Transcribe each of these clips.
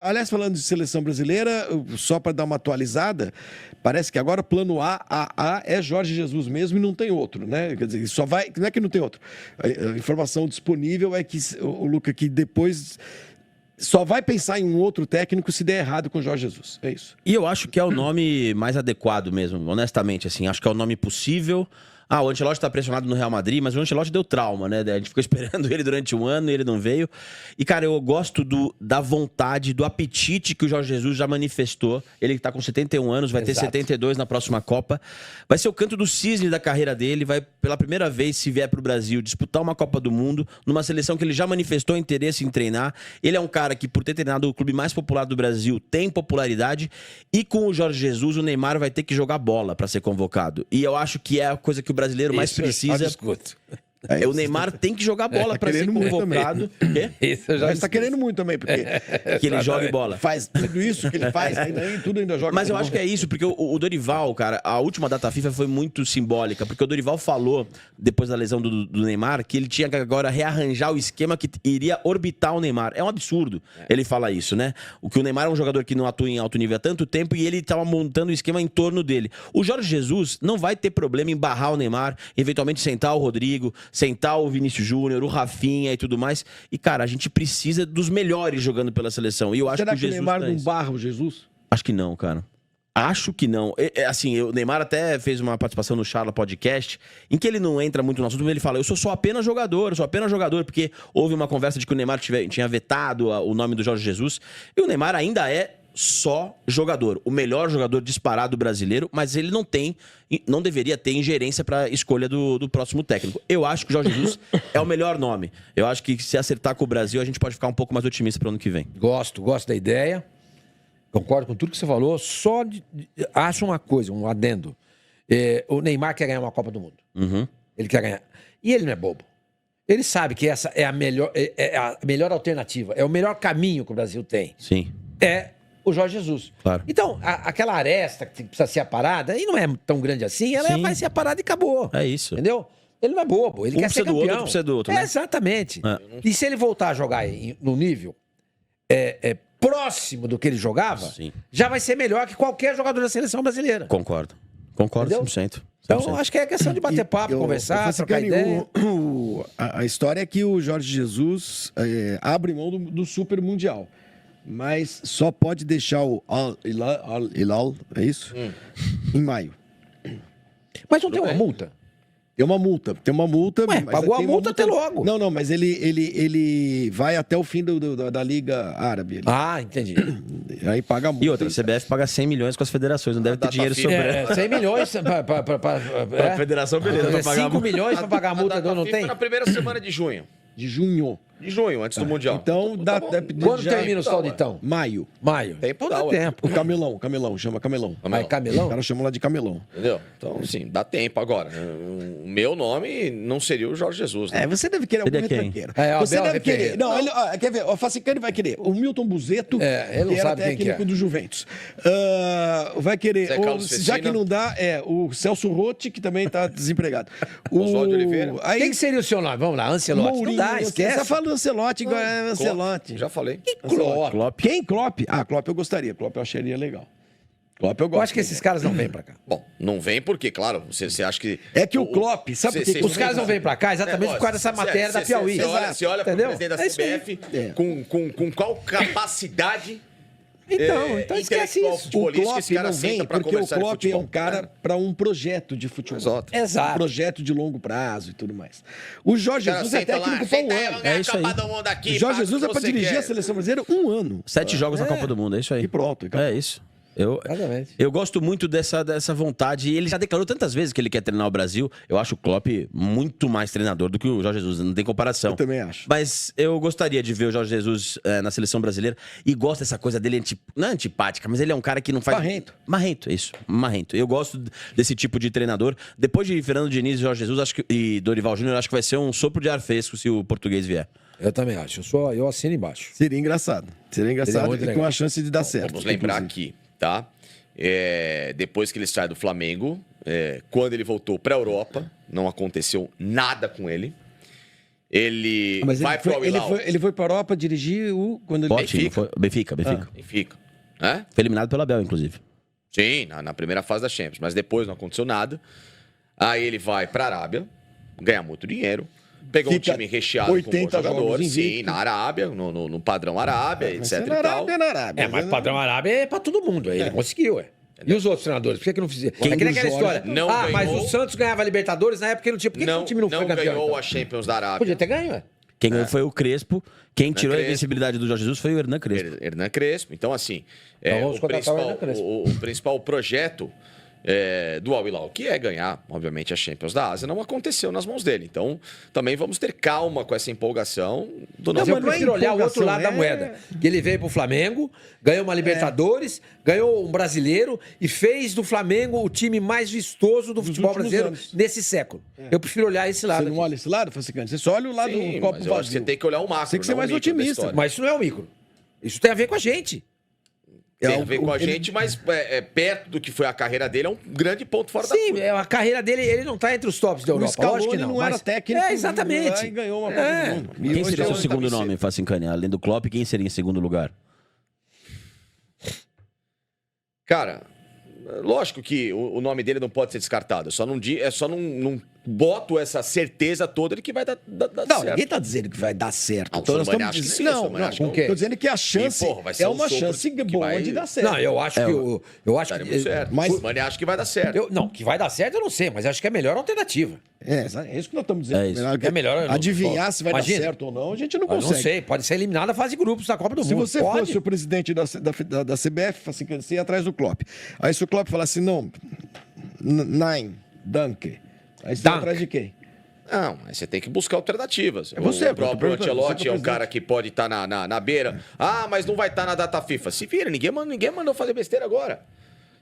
Aliás, falando de seleção brasileira, só para dar uma atualizada, parece que agora plano A é Jorge Jesus mesmo e não tem outro, né? Quer dizer, só vai. Não é que não tem outro. A informação disponível é que o Luca que depois só vai pensar em um outro técnico se der errado com o Jorge Jesus. É isso. E eu acho que é o nome mais adequado mesmo, honestamente, assim. Acho que é o nome possível. O Ancelotti tá pressionado no Real Madrid, mas o Ancelotti deu trauma, né? A gente ficou esperando ele durante um ano e ele não veio. E, cara, eu gosto da vontade, do apetite que o Jorge Jesus já manifestou. Ele tá com 71 anos, vai ter 72 na próxima Copa. Vai ser o canto do cisne da carreira dele. Vai, pela primeira vez, se vier pro Brasil, disputar uma Copa do Mundo, numa seleção que ele já manifestou interesse em treinar. Ele é um cara que, por ter treinado o clube mais popular do Brasil, tem popularidade. E com o Jorge Jesus, o Neymar vai ter que jogar bola para ser convocado. E eu acho que é a coisa que o brasileiro mais precisa. O Neymar tem que jogar bola para ser convocado. Isso já está querendo muito também, porque que ele jogue bola. Faz tudo isso que ele faz, tudo ainda joga. Mas eu acho que é isso, porque o Dorival, cara, a última data FIFA foi muito simbólica, porque o Dorival falou, depois da lesão do Neymar, que ele tinha que agora rearranjar o esquema que iria orbitar o Neymar. É um absurdo ele falar isso, né? O que o Neymar é um jogador que não atua em alto nível há tanto tempo e ele estava montando o esquema em torno dele. O Jorge Jesus não vai ter problema em barrar o Neymar, eventualmente sentar o Rodrigo, sentar o Vinícius Júnior, o Rafinha e tudo mais. E, cara, a gente precisa dos melhores jogando pela seleção. E eu acho Será que o Jesus Neymar não barra o Jesus? Acho que não, cara. Acho que não. Assim, o Neymar até fez uma participação no Charla Podcast, em que ele não entra muito no assunto, mas ele fala, eu sou só apenas jogador, porque houve uma conversa de que o Neymar tinha vetado o nome do Jorge Jesus, e o Neymar ainda é só jogador, o melhor jogador disparado brasileiro, mas ele não deveria ter ingerência para a escolha do próximo técnico. Eu acho que o Jorge Jesus é o melhor nome. Eu acho que se acertar com o Brasil, a gente pode ficar um pouco mais otimista para o ano que vem. Gosto da ideia. Concordo com tudo que você falou. Acho uma coisa, um adendo. O Neymar quer ganhar uma Copa do Mundo. Uhum. Ele quer ganhar. E ele não é bobo. Ele sabe que essa é a melhor alternativa, é o melhor caminho que o Brasil tem. Sim. É o Jorge Jesus. Claro. Então, aquela aresta que precisa ser aparada, e não é tão grande assim, ela vai ser aparada e acabou. É isso. Entendeu? Ele não é bobo, ele quer ser campeão. Outro precisa do outro, né? Exatamente. E se ele voltar a jogar no nível próximo do que ele jogava, já vai ser melhor que qualquer jogador da seleção brasileira. Concordo Entendeu? 100%. Então, acho que é questão de bater papo, conversar, trocar ideia. A história é que o Jorge Jesus abre mão do Super Mundial. Mas só pode deixar o Al-Hilal, é isso? Em maio. Mas não tem uma multa? Tem uma multa. Ué, mas pagou a tem uma multa até logo. Não, mas ele vai até o fim da Liga Árabe. Entendi. Aí paga a multa. E outra, a CBF paga 100 milhões com as federações, não deve ter dinheiro sobrando. 100 milhões Pra federação, beleza. Pra pagar 5 milhões pra pagar a multa, não tem? Na primeira semana de junho. De junho. Antes do Mundial. Então, quando termina o Sauditão? Maio. Tempo dá tempo. O Camelão, chama Camelão. Mas Camelão? O cara chama lá de Camelão. Entendeu? Então, sim, dá tempo agora. O meu nome não seria o Jorge Jesus, né? Você deve querer algum retranqueiro. Você deve querer. Não, quer ver? Eu faço assim que ele vai querer. O Milton Buzeto, ele não que era sabe quem técnico do Juventus. Vai querer. Já que não dá, o Celso Rotti, que também está desempregado. Oswaldo Oliveira. Quem que seria o seu nome? Vamos lá, Ancelotti. Mourinho, não dá, esquece. Você tá falando Ancelotti igual Ancelotti. Já falei. Klopp. Quem? Klopp? Klopp eu gostaria. Klopp eu acharia legal. Klopp eu gosto. Eu acho que esses caras não vêm pra cá. Bom, não vem porque, claro, você acha que... É que o Klopp, sabe por que os caras não vêm pra cá exatamente por causa dessa matéria da Piauí. Você olha pro presidente da CBF com qual capacidade... Então esquece isso. O Klopp não vem porque o Klopp é um cara para um projeto de futebol. Exato. Um projeto de longo prazo e tudo mais. O Jorge Jesus é técnico para um ano. É isso aí. O Jorge Jesus é para dirigir a seleção brasileira um ano. 7 jogos na Copa do Mundo, é isso aí. E pronto. É isso. Eu gosto muito dessa vontade. Ele já declarou tantas vezes que ele quer treinar o Brasil. Eu acho o Klopp muito mais treinador do que o Jorge Jesus. Não tem comparação. Eu também acho. Mas eu gostaria de ver o Jorge Jesus na seleção brasileira. E gosto dessa coisa dele, não é antipática, mas ele é um cara que não faz... Marrento, é isso. Marrento. Eu gosto desse tipo de treinador. Depois de Fernando Diniz e Jorge Jesus e Dorival Júnior, acho que vai ser um sopro de ar fresco se o português vier. Eu também acho. Eu assino embaixo. Seria engraçado e com a chance de dar certo. Vamos lembrar aqui, tá? Depois que ele sai do Flamengo, quando ele voltou para a Europa, não aconteceu nada com ele. Ele Mas vai pro Al Hilal. ele foi para a Europa dirigir quando ele... Pote, não foi? Benfica. Benfica. Né? Foi eliminado pelo Abel, inclusive. Sim, na primeira fase da Champions. Mas depois não aconteceu nada. Aí ele vai pra Arábia, ganhar muito dinheiro. Pegou um Fica time recheado com 80 bons jogadores. jogos Sim, invicto. na Arábia, no padrão Arábia, Mas etc na e tal. Arábia, na Arábia. Mas o padrão Arábia é pra todo mundo. Ele conseguiu, ué. E os outros treinadores? Por que não fizeram? Quem É que nem do aquela Jorge história. não mas ganhou. o Santos ganhava a Libertadores na época que não tinha. Por que que o time não foi campeão? ganhou então? a Champions da Arábia. Podia ter ganho, ué. Quem ganhou foi o Crespo. Quem tirou a Crespo. invencibilidade do Jorge Jesus foi o Hernan Crespo. Hernan Crespo. Então, assim, Então vamos contratar o Hernan Crespo. o principal projeto do Al Hilal, que é ganhar, obviamente, a Champions da Ásia, não aconteceu nas mãos dele. Então, também vamos ter calma com essa empolgação do Não, nosso... mas eu prefiro olhar o outro lado da empolgação, moeda. Que ele veio pro Flamengo, ganhou uma Libertadores, ganhou um brasileiro e fez do Flamengo o time mais vistoso do futebol últimos brasileiro anos. nesse século. Eu prefiro olhar esse lado. Você não aqui. olha esse lado, Facicante? Você só olha o lado Sim, do copo mas eu acho que você vazio. tem que olhar o macro, Tem que ser não o mais micro da otimista. história. Mas isso não é o micro. Isso tem a ver com a gente. Tem a ver com a ele- gente, mas perto do que foi a carreira dele, é um grande ponto fora da Sim, curva. a carreira dele, ele não tá entre os tops da O Europa. Scaloni Lógico que não. era mas- técnico. É, exatamente. E ganhou uma Copa do Mundo. E Quem hoje seria o é seu um segundo estabelecimento. nome, Facincani? Além do Klopp, quem seria em segundo lugar? Cara, lógico que o nome dele não pode ser descartado. Eu só não boto essa certeza toda de que vai dar Não, certo. ninguém tá dizendo que vai dar certo. Ah, o Então, nós Sormani estamos acha que dizendo... sim, o Não, Sormani não. acha que com quê? Estou dizendo que a chance porra, vai ser é um uma sopro chance que boa vai- de dar certo. Não, eu acho que eu acho Daremos que certo. mas- Mas o Mani acha que vai dar certo. não, que vai dar certo eu não sei, mas acho que é a melhor alternativa. É isso que nós estamos dizendo. É isso. É melhor, eu Adivinhar não- se vai Imagina. dar certo ou não, a gente não Eu consegue. não sei, pode ser eliminado na fase de grupos da Copa do Se Mundo. você Pode. fosse o presidente da CBF, assim, você ia atrás do Klopp. Aí se o Klopp falasse, não, Nine, Dunk. Aí você ia Dunk. atrás de quem? Não, mas você tem que buscar alternativas. É você, o próprio eu tô perguntando, Ancelotti você é que é um o cara que pode estar na beira. Ah, mas não vai estar na data FIFA. Se vira, ninguém mandou fazer besteira agora.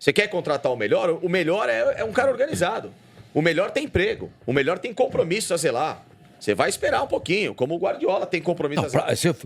Você quer contratar o melhor? O melhor é um cara organizado. O melhor tem emprego. O melhor tem compromisso a zelar. Você vai esperar um pouquinho, como o Guardiola tem compromisso a Não, zelar.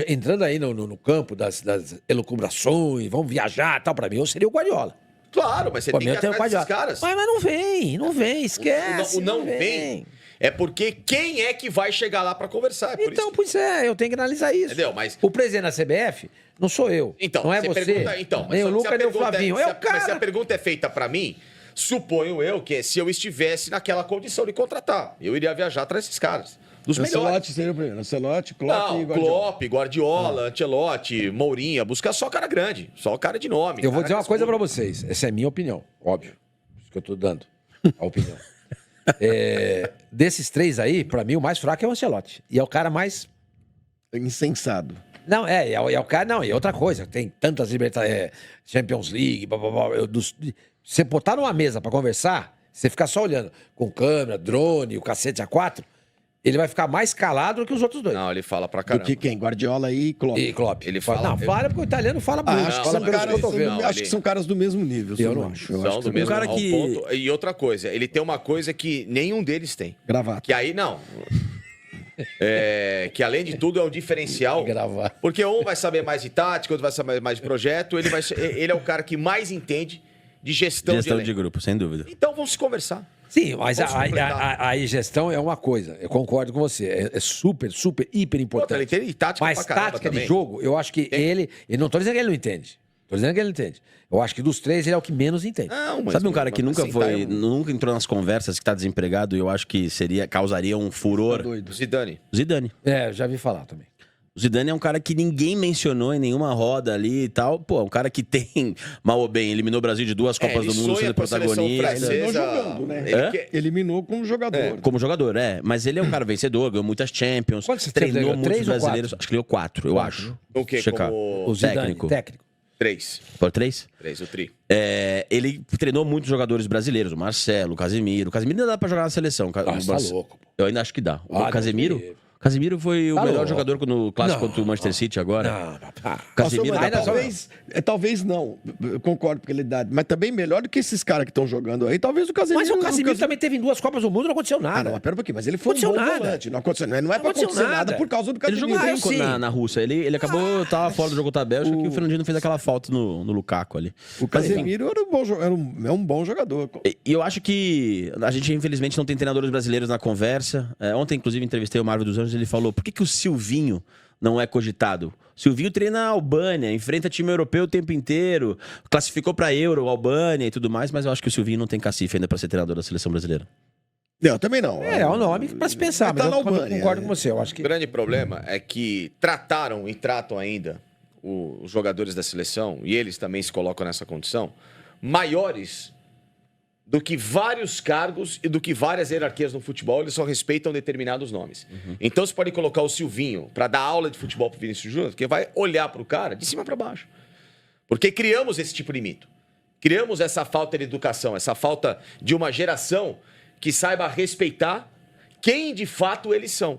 entrando aí no campo das elucubrações, vamos viajar e tal, pra mim, eu seria o Guardiola. Claro, mas você Pra tem mim, que eu tenho ir o atrás desses Guardiola. caras. Mas não vem, esquece. O não vem é porque quem é que vai chegar lá pra conversar? É por Então, isso. pois é, eu tenho que analisar isso. Entendeu? Mas- O presidente da CBF não sou eu. Então, não é você. pergunta, então, mas nem o se a Lucas, nem o pergunta Flavinho. se É a- o cara. Mas se a pergunta é feita pra mim, suponho eu que se eu estivesse naquela condição de contratar, eu iria viajar atrás desses caras. Dos melhores. Ancelotti seria o primeiro. Ancelotti, Klopp e Não, Guardiola. Klopp, Guardiola, Ancelotti, Mourinho, buscar só cara grande, só cara de nome. Eu vou cara dizer uma cascudo. coisa pra vocês. Essa é a minha opinião, óbvio. Isso que eu tô dando. A opinião. Desses três aí, pra mim, o mais fraco é o Ancelotti. E é o cara mais. Insensado. Não, é o cara. Não, e outra coisa, tem tantas Libertadores, Champions League, blá, blá, blá, você botar numa mesa pra conversar, você ficar só olhando com câmera, drone, o cacete A4, ele vai ficar mais calado do que os outros dois. Não, ele fala pra Do caramba. que quem? Guardiola e Klopp. E Klopp. Ele fala- Não, fala porque o italiano fala muito. acho que fala são pelos caras, cotovelos. Não, acho ali- que são caras do mesmo nível. Eu não Sormani. acho. Eu São acho do que mesmo cara ao que- ponto. E outra coisa, ele tem uma coisa que nenhum deles tem. Gravata. Que aí, não. Que além de tudo é um diferencial. Gravar. Porque um vai saber mais de tática, outro vai saber mais de projeto. Ele é o cara que mais entende de gestão, Gestão de de elenco. grupo, sem dúvida. Então vamos se conversar. Sim, mas Vamos completar. a gestão é uma coisa. Eu concordo com você. É super, super, hiper Outra, importante. ele entende de tática Mas pra caramba tática também. de jogo, eu acho que ele. E não tô dizendo que ele não entende. Tô dizendo que ele não entende. Eu acho que dos três, ele é o que menos entende. Não, mas Sabe um cara que mas nunca sentar foi, é um- nunca entrou nas conversas, que tá desempregado, e eu acho que causaria um furor? Doido. Zidane. Zidane. É, já vi falar também. O Zidane é um cara que ninguém mencionou em nenhuma roda ali e tal. Pô, é um cara que tem, mal ou bem, eliminou o Brasil de 2 Copas ele do Mundo sonha sendo com a seleção protagonista. francesa. Eliminou jogando, né? Ele Hã? quer- Eliminou como jogador. Como jogador, mas ele é um cara vencedor, ganhou muitas Champions, Quantos você treinou ganhou? muitos 3 ou brasileiros. 4? Acho que ganhou 4, eu acho. O quê? Checar. Como O Zidane, técnico. técnico. 3. Por 3? 3, o tri. Ele treinou muitos jogadores brasileiros, o Marcelo, o Casemiro. O Casemiro ainda dá pra jogar na seleção. Ah, você tá louco, pô. Eu ainda acho que dá. O Ah, Casemiro, Deus me livre. Casemiro foi o Tá melhor louco. jogador no clássico Não, contra o Manchester City agora. Não, papá. Casemiro Mas, tá- talvez não. Eu concordo com a idade. Mas também melhor do que esses caras que estão jogando aí. Talvez o Casemiro. Mas o Casemiro também teve em 2 Copas do Mundo e não aconteceu nada. Ah, não, mas pera um pouquinho. Mas ele foi um Aconteceu bom nada. volante. Não aconteceu. Não é pra aconteceu acontecer nada nada. por causa do Ele Casemiro. jogou bem sim. na Rússia. Ele acabou, tava fora do jogo contra a Bélgica e o Fernandinho fez aquela falta no Lukaku ali. O Casemiro era um bom, é um bom jogador. E eu acho que a gente, infelizmente, não tem treinadores brasileiros na conversa. Ontem, inclusive, entrevistei o Marvel dos Anjos e ele falou: por que o Silvinho não é cogitado? O Silvinho treina a Albânia, enfrenta time europeu o tempo inteiro, classificou pra Euro, Albânia e tudo mais, mas eu acho que o Silvinho não tem cacife ainda pra ser treinador da seleção brasileira. Não, também não. É um nome pra se pensar, Mas mas tá eu na Albânia, concordo com você. Eu acho O que... grande problema é que trataram e tratam ainda os jogadores da seleção, e eles também se colocam nessa condição, maiores do que vários cargos e do que várias hierarquias no futebol, eles só respeitam determinados nomes. Então você pode colocar o Silvinho para dar aula de futebol pro Vinícius Júnior, que vai olhar pro cara de cima para baixo. Porque criamos esse tipo de mito. Criamos essa falta de educação, essa falta de uma geração que saiba respeitar quem de fato eles são.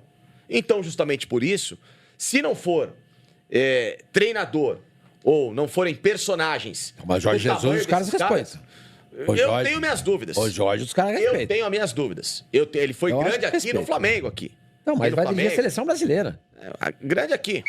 Então, justamente por isso, se não for treinador ou não forem personagens... Mas Jorge do tamanho Jesus, os caras desses respeitam. O Eu Jorge- tenho minhas dúvidas. O Jorge, os caras Eu respeitam. tenho as minhas dúvidas. Ele foi Eu acho grande que aqui no respeita. Flamengo aqui. Não, mas Aqui no vai dirigir a Flamengo. seleção brasileira. Grande aqui.